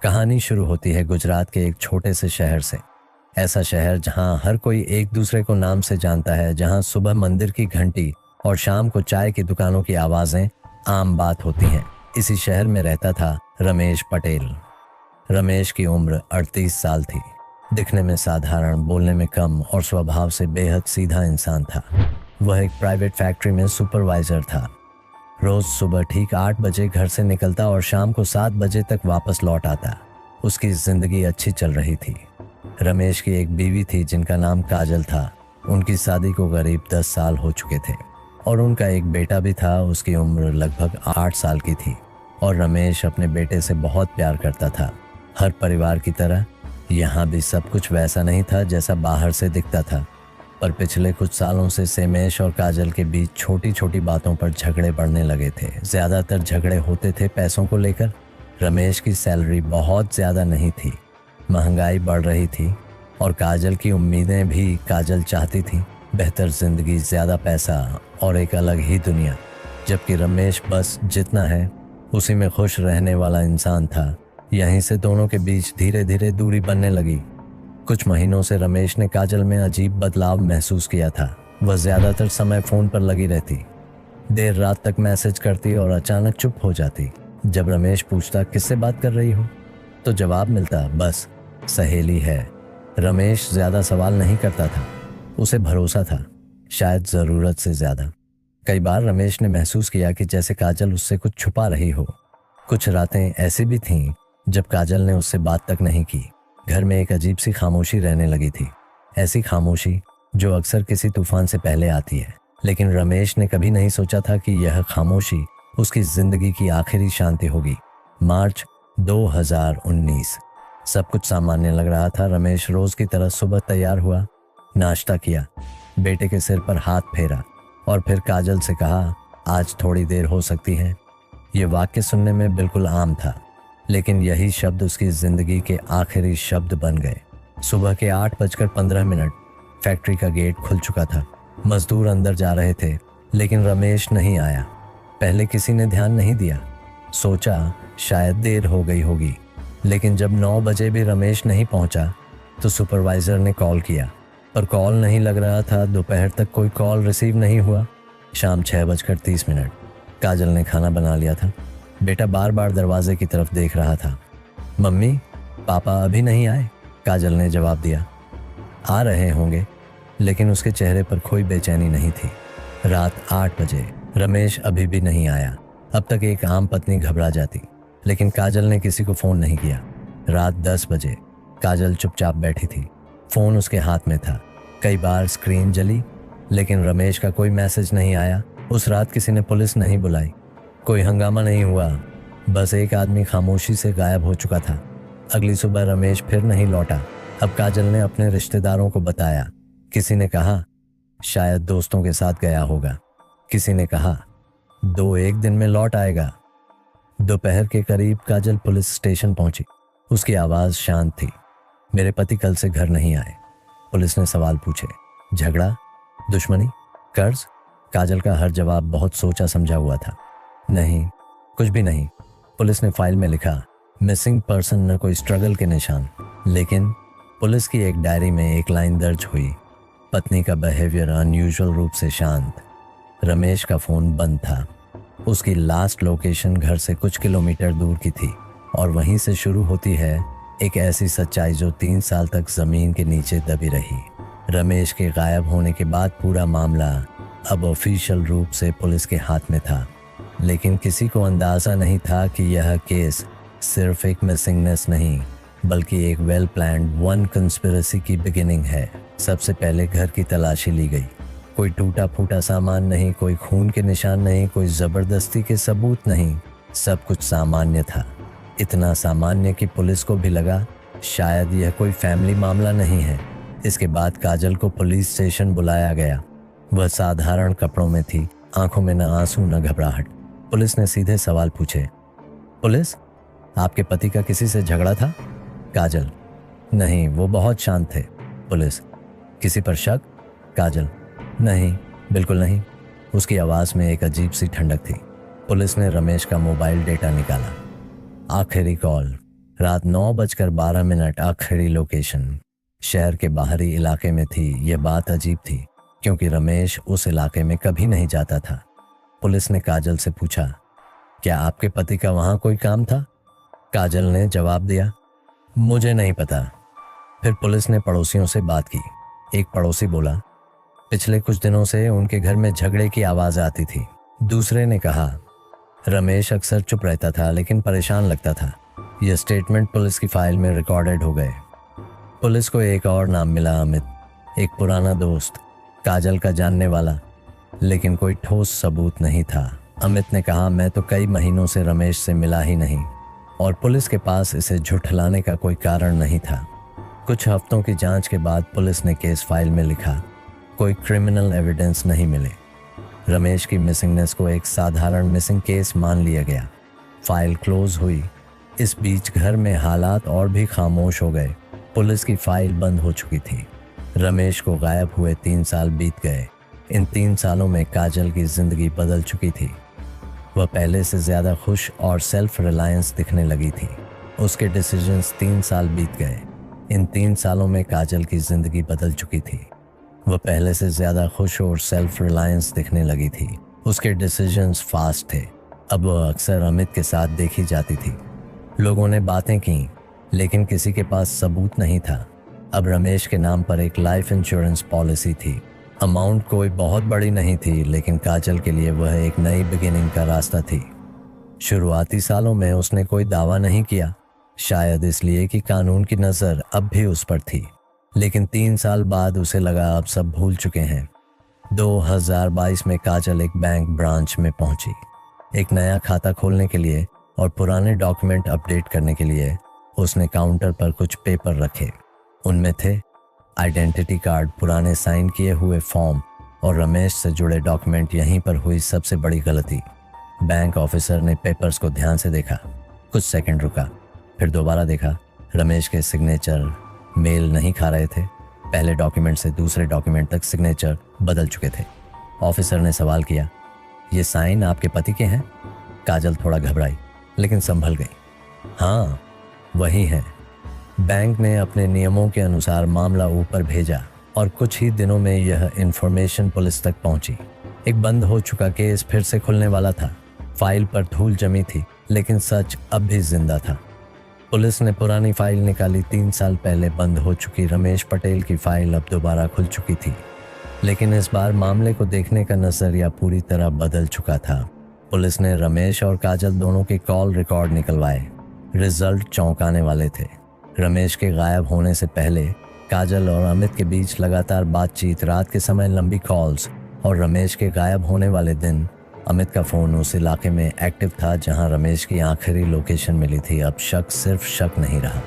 कहानी शुरू होती है गुजरात के एक छोटे से शहर से। ऐसा शहर जहां हर कोई एक दूसरे को नाम से जानता है, जहां सुबह मंदिर की घंटी और शाम को चाय की दुकानों की आवाज़ें आम बात होती हैं। इसी शहर में रहता था रमेश पटेल। रमेश की उम्र 38 साल थी। दिखने में साधारण, बोलने में कम और स्वभाव से बेहद सीधा इंसान था। वह एक प्राइवेट फैक्ट्री में सुपरवाइजर था। रोज सुबह ठीक 8 बजे घर से निकलता और शाम को 7 बजे तक वापस लौट आता। उसकी जिंदगी अच्छी चल रही थी। रमेश की एक बीवी थी जिनका नाम काजल था। उनकी शादी को करीब 10 साल हो चुके थे और उनका एक बेटा भी था। उसकी उम्र लगभग 8 साल की थी और रमेश अपने बेटे से बहुत प्यार करता था। हर परिवार की तरह यहाँ भी सब कुछ वैसा नहीं था जैसा बाहर से दिखता था, पर पिछले कुछ सालों से रमेश और काजल के बीच छोटी छोटी बातों पर झगड़े बढ़ने लगे थे। ज़्यादातर झगड़े होते थे पैसों को लेकर। रमेश की सैलरी बहुत ज़्यादा नहीं थी, महंगाई बढ़ रही थी और काजल की उम्मीदें भी। काजल चाहती थी बेहतर ज़िंदगी, ज़्यादा पैसा और एक अलग ही दुनिया, जबकि रमेश बस जितना है उसी में खुश रहने वाला इंसान था। यहीं से दोनों के बीच धीरे धीरे दूरी बनने लगी। कुछ महीनों से रमेश ने काजल में अजीब बदलाव महसूस किया था। वह ज़्यादातर समय फ़ोन पर लगी रहती, देर रात तक मैसेज करती और अचानक चुप हो जाती। जब रमेश पूछता किससे बात कर रही हो, तो जवाब मिलता बस सहेली है। रमेश ज़्यादा सवाल नहीं करता था, उसे भरोसा था, शायद ज़रूरत से ज़्यादा। कई बार रमेश ने महसूस किया कि जैसे काजल उससे कुछ छुपा रही हो। कुछ रातें ऐसी भी थीं जब काजल ने उससे बात तक नहीं की। घर में एक अजीब सी खामोशी रहने लगी थी, ऐसी खामोशी जो अक्सर किसी तूफान से पहले आती है। लेकिन रमेश ने कभी नहीं सोचा था कि यह खामोशी उसकी जिंदगी की आखिरी शांति होगी। मार्च 2019। सब कुछ सामान्य लग रहा था। रमेश रोज की तरह सुबह तैयार हुआ, नाश्ता किया, बेटे के सिर पर हाथ फेरा और फिर काजल से कहा आज थोड़ी देर हो सकती है। ये वाक्य सुनने में बिल्कुल आम था, लेकिन यही शब्द उसकी जिंदगी के आखिरी शब्द बन गए। सुबह के 8:15 फैक्ट्री का गेट खुल चुका था। मजदूर अंदर जा रहे थे, लेकिन रमेश नहीं आया। पहले किसी ने ध्यान नहीं दिया, सोचा शायद देर हो गई होगी। लेकिन जब 9 बजे भी रमेश नहीं पहुंचा तो सुपरवाइजर ने कॉल किया, पर कॉल नहीं लग रहा था। दोपहर तक कोई कॉल रिसीव नहीं हुआ। शाम 6:30 काजल ने खाना बना लिया था। बेटा बार बार दरवाजे की तरफ देख रहा था। मम्मी पापा अभी नहीं आए, काजल ने जवाब दिया। आ रहे होंगे, लेकिन उसके चेहरे पर कोई बेचैनी नहीं थी। रात 8 बजे रमेश अभी भी नहीं आया। अब तक एक आम पत्नी घबरा जाती, लेकिन काजल ने किसी को फ़ोन नहीं किया। रात 10 बजे काजल चुपचाप बैठी थी, फ़ोन उसके हाथ में था। कई बार स्क्रीन जली, लेकिन रमेश का कोई मैसेज नहीं आया। उस रात किसी ने पुलिस नहीं बुलाई, कोई हंगामा नहीं हुआ, बस एक आदमी खामोशी से गायब हो चुका था। अगली सुबह रमेश फिर नहीं लौटा। अब काजल ने अपने रिश्तेदारों को बताया। किसी ने कहा शायद दोस्तों के साथ गया होगा, किसी ने कहा 2-1 दिन में लौट आएगा। दोपहर के करीब काजल पुलिस स्टेशन पहुंची। उसकी आवाज़ शांत थी। मेरे पति कल से घर नहीं आए। पुलिस ने सवाल पूछे, झगड़ा, दुश्मनी, कर्ज? काजल का हर जवाब बहुत सोचा समझा हुआ था। नहीं, कुछ भी नहीं। पुलिस ने फाइल में लिखा मिसिंग पर्सन, न कोई स्ट्रगल के निशान। लेकिन पुलिस की एक डायरी में एक लाइन दर्ज हुई, पत्नी का बिहेवियर अनयूजुअल रूप से शांत। रमेश का फ़ोन बंद था। उसकी लास्ट लोकेशन घर से कुछ किलोमीटर दूर की थी और वहीं से शुरू होती है एक ऐसी सच्चाई जो 3 साल तक ज़मीन के नीचे दबी रही। रमेश के गायब होने के बाद पूरा मामला अब ऑफिशियल रूप से पुलिस के हाथ में था, लेकिन किसी को अंदाज़ा नहीं था कि यह केस सिर्फ एक मिसिंगनेस नहीं, बल्कि एक वेल प्लान्ड वन कंस्पिरेसी की बिगिनिंग है। सबसे पहले घर की तलाशी ली गई। कोई टूटा फूटा सामान नहीं, कोई खून के निशान नहीं, कोई ज़बरदस्ती के सबूत नहीं। सब कुछ सामान्य था, इतना सामान्य कि पुलिस को भी लगा शायद यह कोई फैमिली मामला नहीं है। इसके बाद काजल को पुलिस स्टेशन बुलाया गया। वह साधारण कपड़ों में थी, आंखों में न आंसू न घबराहट। पुलिस ने सीधे सवाल पूछे, पुलिस आपके पति का किसी से झगड़ा था? काजल, नहीं, वो बहुत शांत थे। पुलिस, किसी पर शक? काजल, नहीं, बिल्कुल नहीं। उसकी आवाज़ में एक अजीब सी ठंडक थी। पुलिस ने रमेश का मोबाइल डेटा निकाला। आखिरी कॉल, रात 9:12 आखिरी लोकेशन शहर के बाहरी इलाके में थी। यह बात अजीब थी क्योंकि रमेश उस इलाके में कभी नहीं जाता था। पुलिस ने काजल से पूछा, क्या आपके पति का वहाँ कोई काम था? काजल ने जवाब दिया, मुझे नहीं पता। फिर पुलिस ने पड़ोसियों से बात की। एक पड़ोसी बोला, पिछले कुछ दिनों से उनके घर में झगड़े की आवाज़ आती थी। दूसरे ने कहा, रमेश अक्सर चुप रहता था लेकिन परेशान लगता था। यह स्टेटमेंट पुलिस की फाइल में रिकॉर्डेड हो गए। पुलिस को एक और नाम मिला, अमित, एक पुराना दोस्त, काजल का जानने वाला, लेकिन कोई ठोस सबूत नहीं था। अमित ने कहा, मैं तो कई महीनों से रमेश से मिला ही नहीं और पुलिस के पास इसे झुठलाने का कोई कारण नहीं था। कुछ हफ्तों की जांच के बाद पुलिस ने केस फाइल में लिखा, कोई क्रिमिनल एविडेंस नहीं मिले। रमेश की मिसिंगनेस को एक साधारण मिसिंग केस मान लिया गया। फाइल क्लोज हुई। इस बीच घर में हालात और भी खामोश हो गए। पुलिस की फाइल बंद हो चुकी थी। रमेश को गायब हुए 3 साल बीत गए। इन 3 सालों में काजल की जिंदगी बदल चुकी थी। वह पहले से ज़्यादा खुश और सेल्फ रिलायंस दिखने लगी थी। उसके डिसीजंस 3 साल बीत गए। इन 3 सालों में काजल की जिंदगी बदल चुकी थी। वह पहले से ज़्यादा खुश और सेल्फ रिलायंस दिखने लगी थी। उसके डिसीजंस फास्ट थे। अब वह अक्सर अमित के साथ देखी जाती थी। लोगों ने बातें की लेकिन किसी के पास सबूत नहीं था। अब रमेश के नाम पर एक लाइफ इंश्योरेंस पॉलिसी थी। अमाउंट कोई बहुत बड़ी नहीं थी लेकिन काजल के लिए वह एक नई बिगिनिंग का रास्ता थी। शुरुआती सालों में उसने कोई दावा नहीं किया, शायद इसलिए कि कानून की नज़र अब भी उस पर थी। लेकिन 3 साल बाद उसे लगा अब सब भूल चुके हैं। 2022 में काजल एक बैंक ब्रांच में पहुंची। एक नया खाता खोलने के लिए और पुराने डॉक्यूमेंट अपडेट करने के लिए उसने काउंटर पर कुछ पेपर रखे। उनमें थे आइडेंटिटी कार्ड, पुराने साइन किए हुए फॉर्म और रमेश से जुड़े डॉक्यूमेंट। यहीं पर हुई सबसे बड़ी गलती। बैंक ऑफिसर ने पेपर्स को ध्यान से देखा, कुछ सेकंड रुका, फिर दोबारा देखा। रमेश के सिग्नेचर मेल नहीं खा रहे थे। पहले डॉक्यूमेंट से दूसरे डॉक्यूमेंट तक सिग्नेचर बदल चुके थे। ऑफिसर ने सवाल किया, ये साइन आपके पति के हैं? काजल थोड़ा घबराई लेकिन संभल गई। हाँ, वही हैं। बैंक ने अपने नियमों के अनुसार मामला ऊपर भेजा और कुछ ही दिनों में यह इंफॉर्मेशन पुलिस तक पहुंची। एक बंद हो चुका केस फिर से खुलने वाला था। फाइल पर धूल जमी थी लेकिन सच अब भी जिंदा था। पुलिस ने पुरानी फाइल निकाली। 3 साल पहले बंद हो चुकी रमेश पटेल की फाइल अब दोबारा खुल चुकी थी, लेकिन इस बार मामले को देखने का नजरिया पूरी तरह बदल चुका था। पुलिस ने रमेश और काजल दोनों के कॉल रिकॉर्ड निकलवाए। रिजल्ट चौंकाने वाले थे। रमेश के गायब होने से पहले काजल और अमित के बीच लगातार बातचीत, रात के समय लंबी कॉल्स, और रमेश के गायब होने वाले दिन अमित का फ़ोन उस इलाके में एक्टिव था जहां रमेश की आखिरी लोकेशन मिली थी। अब शक सिर्फ शक नहीं रहा।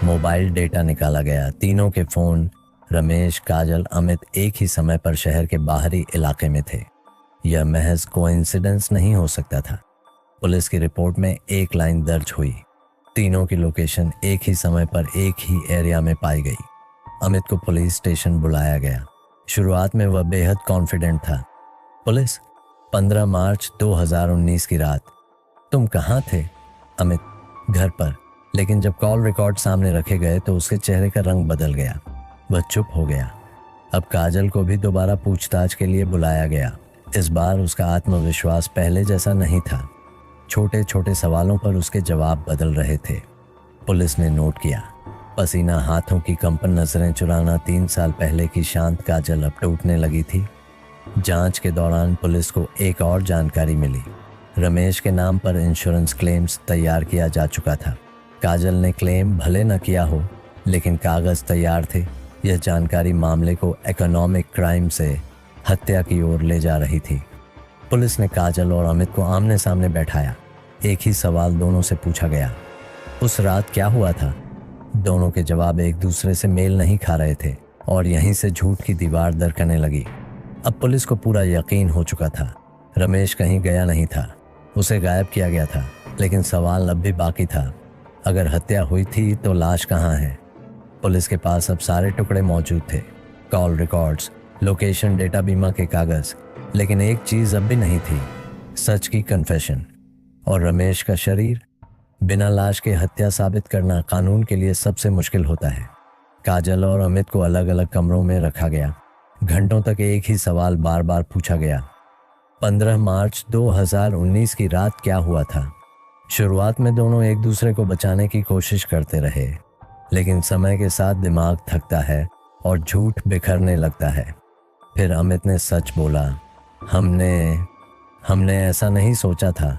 मोबाइल डेटा निकाला गया। तीनों के फ़ोन, रमेश, काजल, अमित, एक ही समय पर शहर के बाहरी इलाके में थे। यह महज कोइंसिडेंस नहीं हो सकता था। पुलिस की रिपोर्ट में एक लाइन दर्ज हुई, तीनों की लोकेशन एक ही समय पर एक ही एरिया में पाई गई। अमित को पुलिस स्टेशन बुलाया गया। शुरुआत में वह बेहद कॉन्फिडेंट था। पुलिस, 15 मार्च 2019 की रात। तुम कहाँ थे? अमित, घर पर। लेकिन जब कॉल रिकॉर्ड सामने रखे गए तो उसके चेहरे का रंग बदल गया। वह चुप हो गया। अब काजल को भी दोबारा पूछताछ के लिए बुलाया गया। इस बार उसका आत्मविश्वास पहले जैसा नहीं था। छोटे छोटे सवालों पर उसके जवाब बदल रहे थे। पुलिस ने नोट किया, पसीना, हाथों की कंपन, नजरें चुराना। 3 साल पहले की शांत काजल अब टूटने लगी थी। जांच के दौरान पुलिस को एक और जानकारी मिली। रमेश के नाम पर इंश्योरेंस क्लेम्स तैयार किया जा चुका था। काजल ने क्लेम भले न किया हो, लेकिन कागज तैयार थे। यह जानकारी मामले को इकोनॉमिक क्राइम से हत्या की ओर ले जा रही थी। पुलिस ने काजल और अमित को आमने सामने बैठाया। एक ही सवाल दोनों से पूछा गया, उस रात क्या हुआ था? दोनों के जवाब एक दूसरे से मेल नहीं खा रहे थे और यहीं से झूठ की दीवार दरकने लगी। अब पुलिस को पूरा यकीन हो चुका था, रमेश कहीं गया नहीं था, उसे गायब किया गया था। लेकिन सवाल अब भी बाकी था, अगर हत्या हुई थी तो लाश कहाँ है? पुलिस के पास अब सारे टुकड़े मौजूद थे, कॉल रिकॉर्ड्स, लोकेशन डेटा, बीमा के कागज। लेकिन एक चीज़ अब भी नहीं थी, सच की कन्फेशन। और रमेश का शरीर बिना लाश के हत्या साबित करना कानून के लिए सबसे मुश्किल होता है। काजल और अमित को अलग अलग कमरों में रखा गया। घंटों तक एक ही सवाल बार बार पूछा गया। 15 मार्च 2019 की रात क्या हुआ था? शुरुआत में दोनों एक दूसरे को बचाने की कोशिश करते रहे, लेकिन समय के साथ दिमाग थकता है और झूठ बिखरने लगता है। फिर अमित ने सच बोला, हमने ऐसा नहीं सोचा था,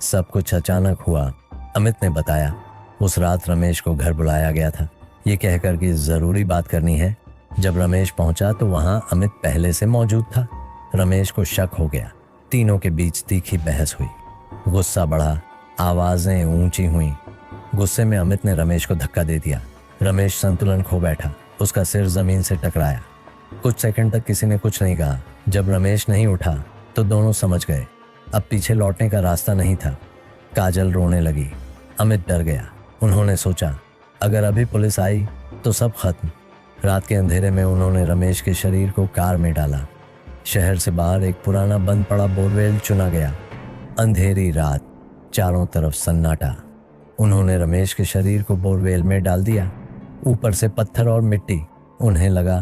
सब कुछ अचानक हुआ। अमित ने बताया, उस रात रमेश को घर बुलाया गया था, ये कहकर कि ज़रूरी बात करनी है। जब रमेश पहुंचा तो वहां अमित पहले से मौजूद था। रमेश को शक हो गया। तीनों के बीच तीखी बहस हुई। गुस्सा बढ़ा, आवाज़ें ऊंची हुईं। गुस्से में अमित ने रमेश को धक्का दे दिया। रमेश संतुलन खो बैठा, उसका सिर ज़मीन से टकराया। कुछ सेकंड तक किसी ने कुछ नहीं कहा। जब रमेश नहीं उठा तो दोनों समझ गए, अब पीछे लौटने का रास्ता नहीं था। काजल रोने लगी। अमित डर गया। उन्होंने सोचा, अगर अभी पुलिस आई तो सब खत्म। रात के अंधेरे में उन्होंने रमेश के शरीर को कार में डाला। शहर से बाहर एक पुराना बंद पड़ा बोरवेल चुना गया। अंधेरी रात, चारों तरफ सन्नाटा। उन्होंने रमेश के शरीर को बोरवेल में डाल दिया। ऊपर से पत्थर और मिट्टी। उन्हें लगा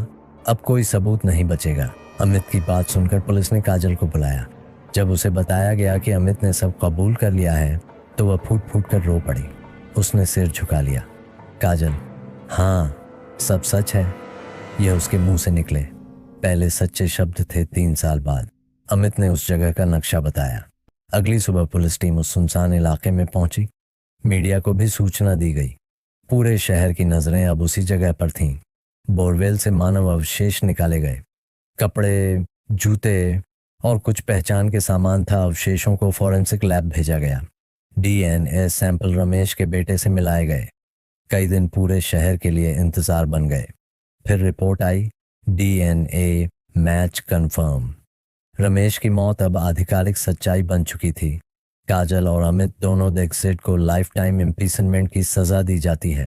अब कोई सबूत नहीं बचेगा। अमित की बात सुनकर पुलिस ने काजल को बुलाया। जब उसे बताया गया कि अमित ने सब कबूल कर लिया है तो वह फूट फूट कर रो पड़ी। उसने सिर झुका लिया। काजल, हाँ सब सच है, यह उसके मुंह से निकले पहले सच्चे शब्द थे। 3 साल बाद अमित ने उस जगह का नक्शा बताया। अगली सुबह पुलिस टीम उस सुनसान इलाके में पहुंची। मीडिया को भी सूचना दी गई। पूरे शहर की नजरें अब उसी जगह पर थीं। बोरवेल से मानव अवशेष निकाले गए। कपड़े, जूते और कुछ पहचान के सामान था। अवशेषों को फॉरेंसिक लैब भेजा गया। डीएनए सैंपल रमेश के बेटे से मिलाए गए। कई दिन पूरे शहर के लिए इंतजार बन गए। फिर रिपोर्ट आई, डीएनए मैच कंफर्म। रमेश की मौत अब आधिकारिक सच्चाई बन चुकी थी। काजल और अमित दोनों द एग्जिट को लाइफ टाइम इम्प्रिजनमेंट की सजा दी जाती है।